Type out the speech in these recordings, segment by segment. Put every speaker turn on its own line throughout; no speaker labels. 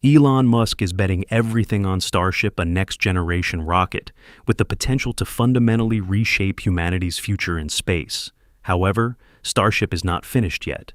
Elon Musk is betting everything on Starship, a next-generation rocket, with the potential to fundamentally reshape humanity's future in space. However, Starship is not finished yet.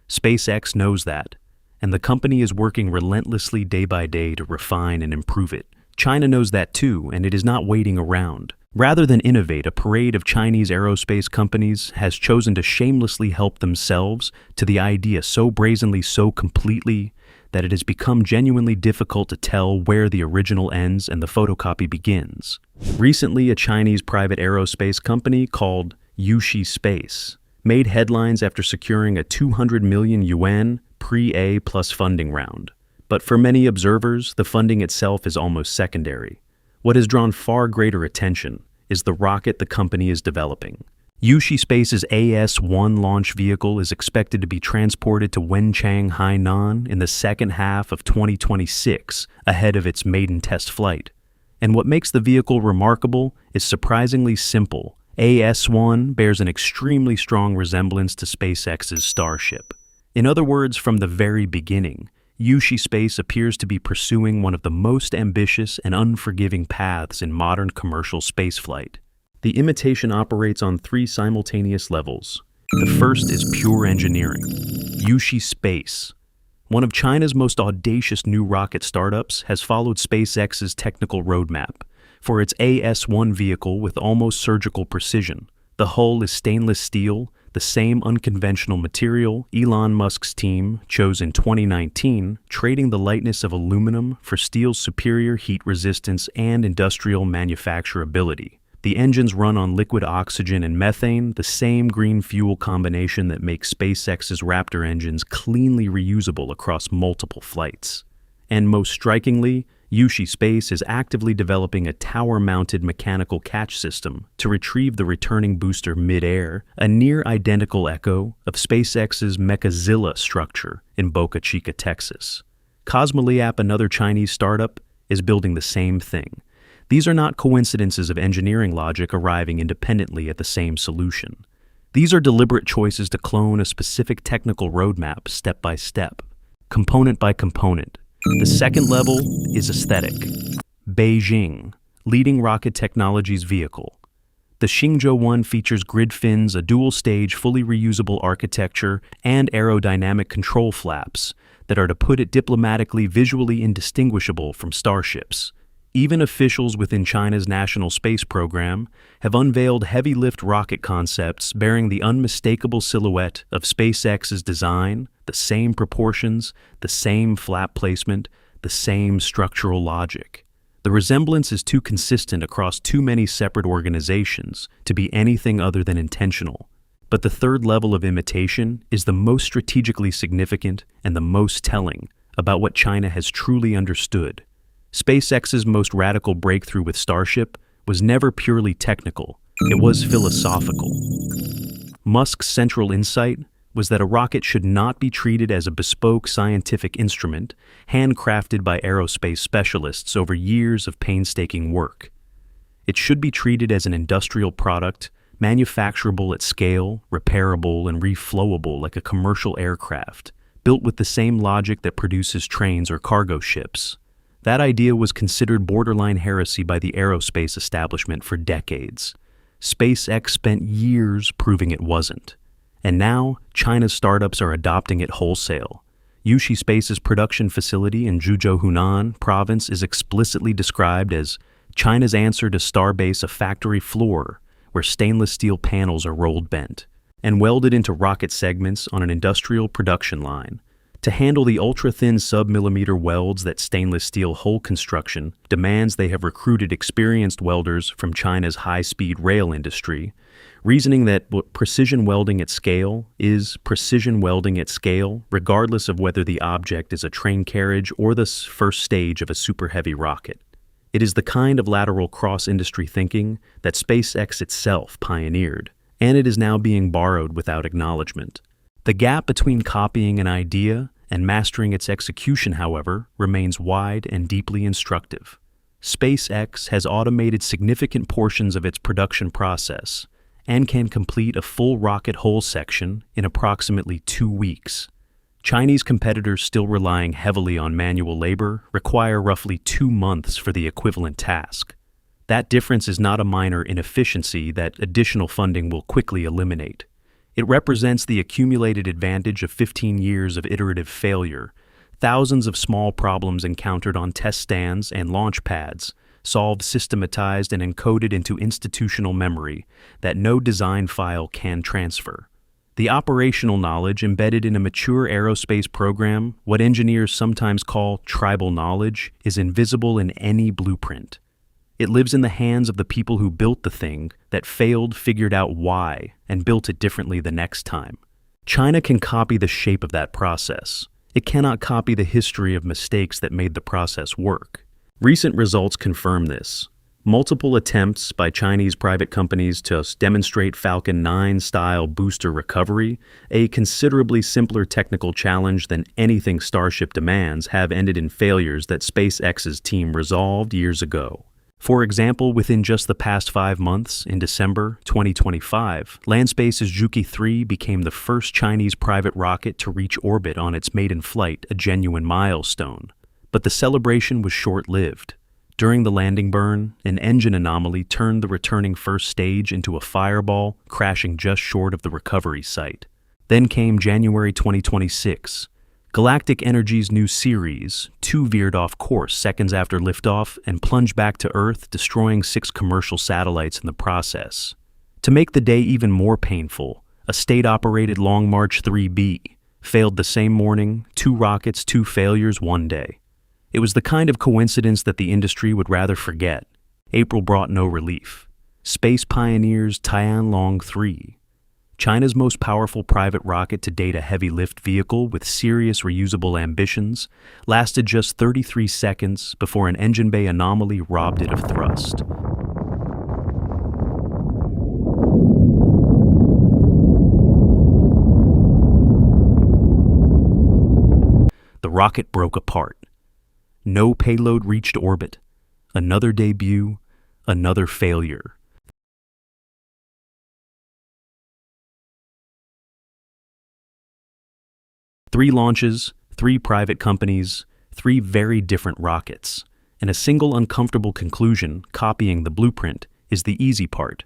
SpaceX knows that, and the company is working relentlessly day by day to refine and improve it. China knows that too, and it is not waiting around. Rather than innovate, a parade of Chinese aerospace companies has chosen to shamelessly help themselves to the idea so brazenly, so completely, that it has become genuinely difficult to tell where the original ends and the photocopy begins. Recently, a Chinese private aerospace company called Yushi Space made headlines after securing a 200 million yuan pre-A plus funding round. But for many observers, the funding itself is almost secondary. What has drawn far greater attention is the rocket the company is developing. Yushi Space's AS-1 launch vehicle is expected to be transported to Wenchang, Hainan in the second half of 2026, ahead of its maiden test flight. And what makes the vehicle remarkable is surprisingly simple. AS-1 bears an extremely strong resemblance to SpaceX's Starship. In other words, from the very beginning, Yushi Space appears to be pursuing one of the most ambitious and unforgiving paths in modern commercial spaceflight. The imitation operates on three simultaneous levels. The first is pure engineering. Yushi Space, one of China's most audacious new rocket startups, has followed SpaceX's technical roadmap for its AS-1 vehicle with almost surgical precision. The hull is stainless steel, the same unconventional material Elon Musk's team chose in 2019, trading the lightness of aluminum for steel's superior heat resistance and industrial manufacturability. The engines run on liquid oxygen and methane, the same green fuel combination that makes SpaceX's Raptor engines cleanly reusable across multiple flights. And most strikingly, Yushi Space is actively developing a tower-mounted mechanical catch system to retrieve the returning booster mid-air, a near-identical echo of SpaceX's Mechazilla structure in Boca Chica, Texas. Cosmoliap, another Chinese startup, is building the same thing. These are not coincidences of engineering logic arriving independently at the same solution. These are deliberate choices to clone a specific technical roadmap step by step, component by component. The second level is aesthetic. Beijing, leading rocket technology's vehicle. The Xingzhou-1 features grid fins, a dual-stage, fully reusable architecture, and aerodynamic control flaps that are, to put it diplomatically, visually indistinguishable from Starships. Even officials within China's national space program have unveiled heavy-lift rocket concepts bearing the unmistakable silhouette of SpaceX's design, the same proportions, the same flap placement, the same structural logic. The resemblance is too consistent across too many separate organizations to be anything other than intentional. But the third level of imitation is the most strategically significant and the most telling about what China has truly understood. SpaceX's most radical breakthrough with Starship was never purely technical, it was philosophical. Musk's central insight was that a rocket should not be treated as a bespoke scientific instrument, handcrafted by aerospace specialists over years of painstaking work. It should be treated as an industrial product, manufacturable at scale, repairable, and reflowable like a commercial aircraft, built with the same logic that produces trains or cargo ships. That idea was considered borderline heresy by the aerospace establishment for decades. SpaceX spent years proving it wasn't. And now, China's startups are adopting it wholesale. Yushi Space's production facility in Zhuzhou, Hunan province is explicitly described as China's answer to Starbase, a factory floor where stainless steel panels are rolled bent and welded into rocket segments on an industrial production line. To handle the ultra-thin sub-millimeter welds that stainless steel hull construction demands, they have recruited experienced welders from China's high-speed rail industry, reasoning that precision welding at scale is precision welding at scale, regardless of whether the object is a train carriage or the first stage of a super-heavy rocket. It is the kind of lateral cross-industry thinking that SpaceX itself pioneered, and it is now being borrowed without acknowledgement. The gap between copying an idea and mastering its execution, however, remains wide and deeply instructive. SpaceX has automated significant portions of its production process and can complete a full rocket hull section in approximately 2 weeks. Chinese competitors still relying heavily on manual labor require roughly 2 months for the equivalent task. That difference is not a minor inefficiency that additional funding will quickly eliminate. It represents the accumulated advantage of 15 years of iterative failure, thousands of small problems encountered on test stands and launch pads, solved, systematized, and encoded into institutional memory that no design file can transfer. The operational knowledge embedded in a mature aerospace program, what engineers sometimes call tribal knowledge, is invisible in any blueprint. It lives in the hands of the people who built the thing that failed, figured out why, and built it differently the next time. China can copy the shape of that process. It cannot copy the history of mistakes that made the process work. Recent results confirm this. Multiple attempts by Chinese private companies to demonstrate Falcon 9-style booster recovery, a considerably simpler technical challenge than anything Starship demands, have ended in failures that SpaceX's team resolved years ago. For example, within just the past 5 months, in December 2025, LandSpace's Zhuge 3 became the first Chinese private rocket to reach orbit on its maiden flight, a genuine milestone. But the celebration was short-lived. During the landing burn, an engine anomaly turned the returning first stage into a fireball, crashing just short of the recovery site. Then came January 2026. Galactic Energy's new Series 2 veered off course seconds after liftoff and plunged back to Earth, destroying 6 commercial satellites in the process. To make the day even more painful, a state-operated Long March 3B failed the same morning, 2 rockets, 2 failures, one day. It was the kind of coincidence that the industry would rather forget. April brought no relief. Space pioneers Tianlong 3. China's most powerful private rocket to date, a heavy-lift vehicle with serious reusable ambitions, lasted just 33 seconds before an engine bay anomaly robbed it of thrust. The rocket broke apart. No payload reached orbit. Another debut, another failure. Three launches, 3 private companies, 3 very different rockets, and a single uncomfortable conclusion, copying the blueprint, is the easy part.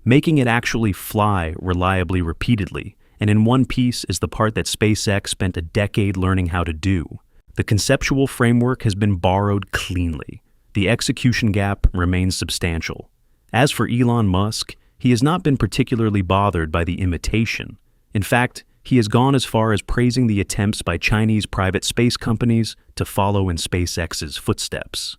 Making it actually fly reliably repeatedly, and in one piece, is the part that SpaceX spent a decade learning how to do. The conceptual framework has been borrowed cleanly. The execution gap remains substantial. As for Elon Musk, he has not been particularly bothered by the imitation. In fact, he has gone as far as praising the attempts by Chinese private space companies to follow in SpaceX's footsteps.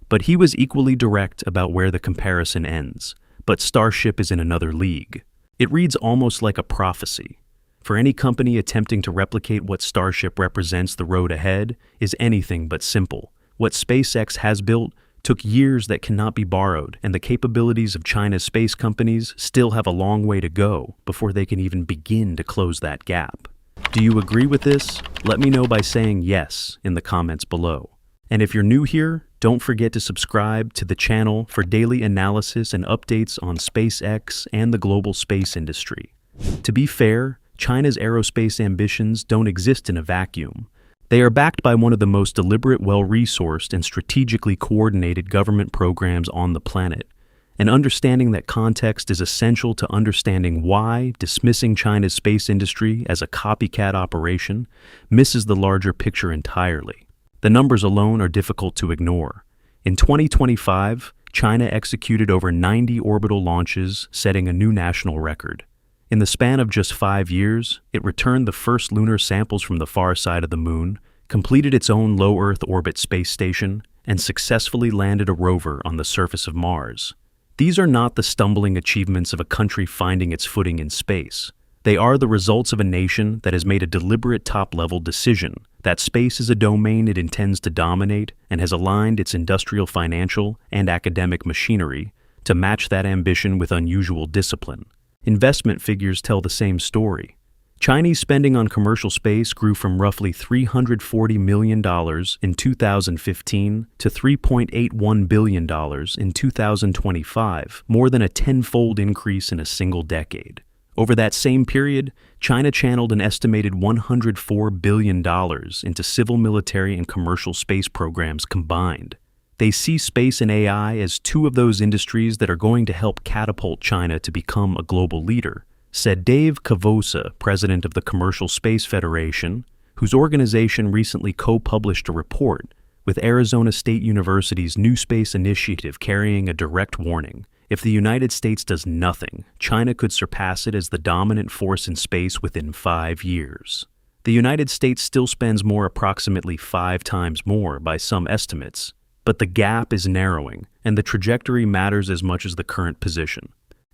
But he was equally direct about where the comparison ends. But Starship is in another league. It reads almost like a prophecy. For any company attempting to replicate what Starship represents, the road ahead is anything but simple. What SpaceX has built took years that cannot be borrowed, and the capabilities of China's space companies still have a long way to go before they can even begin to close that gap. Do you agree with this? Let me know by saying yes in the comments below. And if you're new here, don't forget to subscribe to the channel for daily analysis and updates on SpaceX and the global space industry. To be fair, China's aerospace ambitions don't exist in a vacuum. They are backed by one of the most deliberate, well-resourced, and strategically coordinated government programs on the planet. And understanding that context is essential to understanding why dismissing China's space industry as a copycat operation misses the larger picture entirely. The numbers alone are difficult to ignore. In 2025, China executed over 90 orbital launches, setting a new national record. In the span of just 5 years, it returned the first lunar samples from the far side of the moon, completed its own low Earth orbit space station, and successfully landed a rover on the surface of Mars. These are not the stumbling achievements of a country finding its footing in space. They are the results of a nation that has made a deliberate top-level decision that space is a domain it intends to dominate and has aligned its industrial, financial, and academic machinery to match that ambition with unusual discipline. Investment figures tell the same story. Chinese spending on commercial space grew from roughly $340 million in 2015 to $3.81 billion in 2025, more than a tenfold increase in a single decade. Over that same period, China channeled an estimated $104 billion into civil, military, and commercial space programs combined. They see space and AI as two of those industries that are going to help catapult China to become a global leader, said Dave Cavosa, president of the Commercial Space Federation, whose organization recently co-published a report with Arizona State University's New Space Initiative carrying a direct warning. If the United States does nothing, China could surpass it as the dominant force in space within 5 years. The United States still spends approximately 5 times more by some estimates, but the gap is narrowing, and the trajectory matters as much as the current position.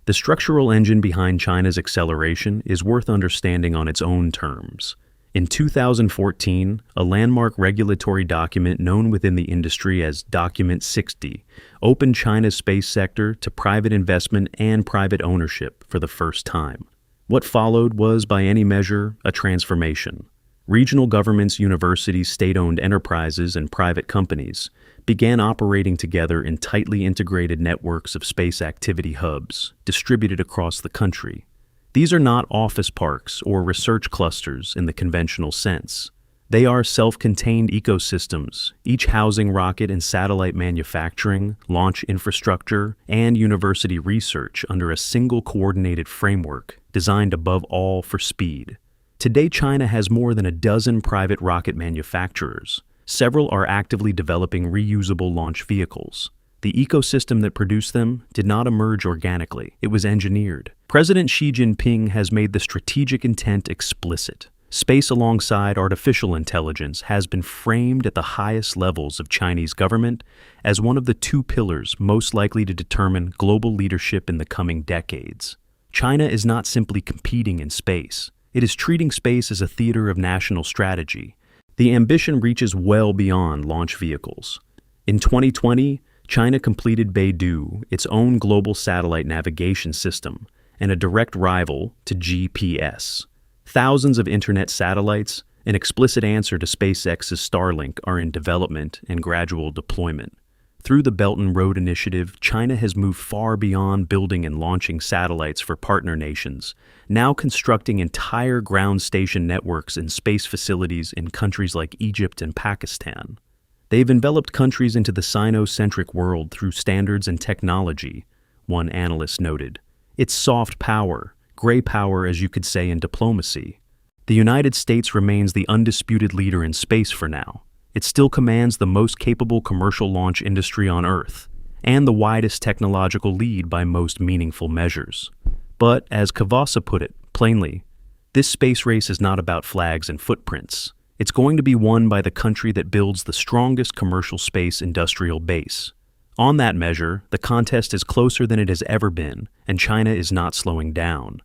The structural engine behind China's acceleration is worth understanding on its own terms. In 2014, a landmark regulatory document known within the industry as Document 60 opened China's space sector to private investment and private ownership for the first time. What followed was, by any measure, a transformation. Regional governments, universities, state-owned enterprises, and private companies began operating together in tightly integrated networks of space activity hubs distributed across the country. These are not office parks or research clusters in the conventional sense. They are self-contained ecosystems, each housing rocket and satellite manufacturing, launch infrastructure, and university research under a single coordinated framework designed above all for speed. Today, China has more than a dozen private rocket manufacturers. Several are actively developing reusable launch vehicles. The ecosystem that produced them did not emerge organically. It was engineered. President Xi Jinping has made the strategic intent explicit. Space alongside artificial intelligence has been framed at the highest levels of Chinese government as one of the 2 pillars most likely to determine global leadership in the coming decades. China is not simply competing in space. It is treating space as a theater of national strategy. The ambition reaches well beyond launch vehicles. In 2020, China completed Beidou, its own global satellite navigation system, and a direct rival to GPS. Thousands of internet satellites, an explicit answer to SpaceX's Starlink, are in development and gradual deployment. Through the Belt and Road Initiative, China has moved far beyond building and launching satellites for partner nations, now constructing entire ground station networks and space facilities in countries like Egypt and Pakistan. They've enveloped countries into the Sino-centric world through standards and technology, one analyst noted. It's soft power, gray power as you could say in diplomacy. The United States remains the undisputed leader in space for now. It still commands the most capable commercial launch industry on Earth, and the widest technological lead by most meaningful measures. But, as Cavosa put it, plainly, this space race is not about flags and footprints. It's going to be won by the country that builds the strongest commercial space industrial base. On that measure, the contest is closer than it has ever been, and China is not slowing down.